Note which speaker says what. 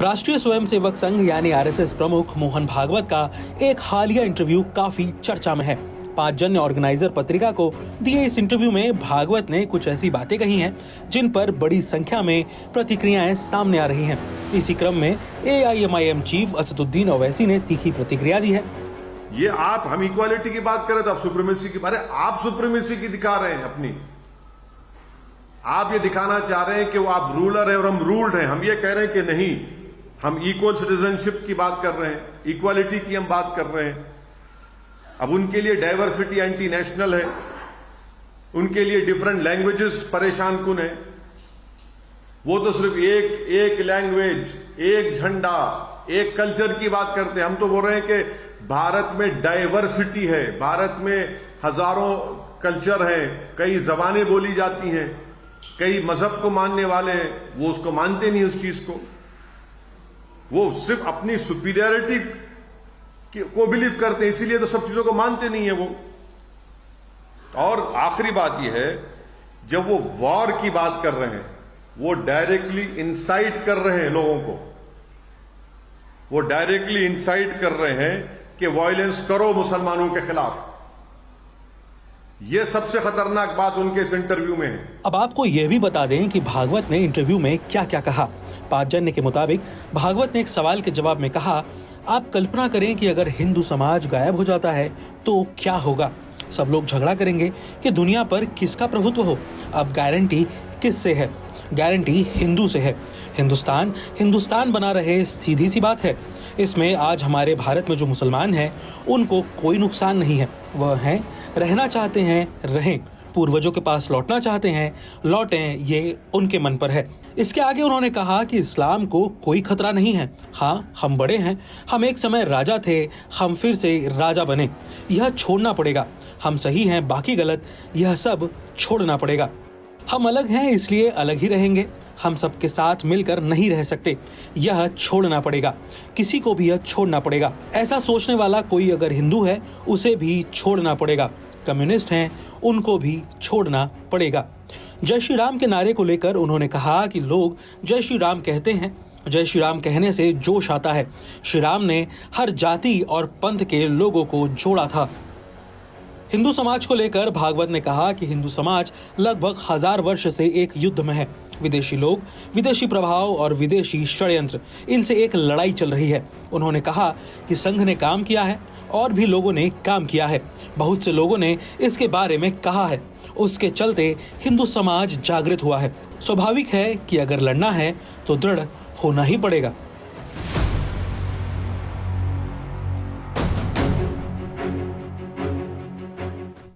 Speaker 1: राष्ट्रीय स्वयंसेवक संघ यानी आरएसएस प्रमुख मोहन भागवत का एक हालिया इंटरव्यू काफी चर्चा में है। पांचजन्य ऑर्गेनाइजर पत्रिका को दिए इस इंटरव्यू में भागवत ने कुछ ऐसी बातें कही हैं जिन पर बड़ी संख्या में प्रतिक्रियाएं सामने आ रही हैं। इसी क्रम में एआईएमआईएम चीफ असदुद्दीन ओवैसी ने तीखी प्रतिक्रिया दी है।
Speaker 2: ये हम इक्वालिटी की बात करें तो आप सुप्रीमेसी की, अरे आप सुप्रीमेसी की दिखा रहे हैं अपनी। आप ये दिखाना चाह रहे हैं कि वो आप रूलर है और हम रूल्ड हैं। हम ये कह रहे हैं कि नहीं, हम इक्वल सिटीजनशिप की बात कर रहे हैं, इक्वालिटी की हम बात कर रहे हैं। अब उनके लिए डाइवर्सिटी एंटी नेशनल है, उनके लिए डिफरेंट लैंग्वेजेस परेशान कुन है। वो तो सिर्फ एक लैंग्वेज, एक झंडा, एक कल्चर की बात करते हैं। हम तो बोल रहे हैं कि भारत में डाइवर्सिटी है, भारत में हजारों कल्चर हैं, कई जबानें बोली जाती हैं, कई मजहब को मानने वाले हैं, वो उसको मानते नहीं उस चीज को। वो सिर्फ अपनी सुपीरियरिटी को बिलीव करते हैं, इसीलिए तो सब चीजों को मानते नहीं है वो। और आखिरी बात यह है, जब वो वॉर की बात कर रहे हैं, वो डायरेक्टली इंसाइट कर रहे हैं लोगों को, वो डायरेक्टली इंसाइट कर रहे हैं कि वायलेंस करो मुसलमानों के खिलाफ। यह सबसे खतरनाक बात उनके इस इंटरव्यू में है।
Speaker 1: अब आपको यह भी बता दें कि भागवत ने इंटरव्यू में क्या क्या कहा। पांचजन्य के मुताबिक भागवत ने एक सवाल के जवाब में कहा, आप कल्पना करें कि अगर हिंदू समाज गायब हो जाता है तो क्या होगा। सब लोग झगड़ा करेंगे कि दुनिया पर किसका प्रभुत्व हो। अब गारंटी किससे है? गारंटी हिंदू से है। हिंदुस्तान बना रहे, सीधी सी बात है। इसमें आज हमारे भारत में जो मुसलमान हैं उनको कोई नुकसान नहीं है। वह हैं, रहना चाहते हैं रहें, पूर्वजों के पास लौटना चाहते हैं लौटें, ये उनके मन पर है। इसके आगे उन्होंने कहा कि इस्लाम को कोई खतरा नहीं है। हाँ, हम बड़े हैं, हम एक समय राजा थे, हम फिर से राजा बने, यह छोड़ना पड़ेगा। हम सही हैं, बाकी गलत, यह सब छोड़ना पड़ेगा। हम अलग हैं, इसलिए अलग ही रहेंगे। हम सबके साथ मिलकर नहीं रह सकते, यह छोड़ना पड़ेगा। किसी को भी यह छोड़ना पड़ेगा। ऐसा सोचने वाला कोई अगर हिंदू है, उसे भी छोड़ना पड़ेगा। कम्युनिस्ट हैं, उनको भी छोड़ना पड़ेगा। जय श्री राम के नारे को लेकर उन्होंने कहा कि लोग जय श्री राम कहते हैं, जय श्री राम कहने से जोश आता है। श्री राम ने हर जाति और पंथ के लोगों को जोड़ा था। हिंदू समाज को लेकर भागवत ने कहा कि हिंदू समाज लगभग 1000 वर्ष से एक युद्ध में है। विदेशी लोग, विदेशी प्रभाव और विदेशी षड्यंत्र, इनसे एक लड़ाई चल रही है। उन्होंने कहा कि संघ ने काम किया है और भी लोगों ने काम किया है। बहुत से लोगों ने इसके बारे में कहा है, उसके चलते हिंदू समाज जागृत हुआ है। स्वाभाविक है कि अगर लड़ना है तो दृढ़ होना ही पड़ेगा।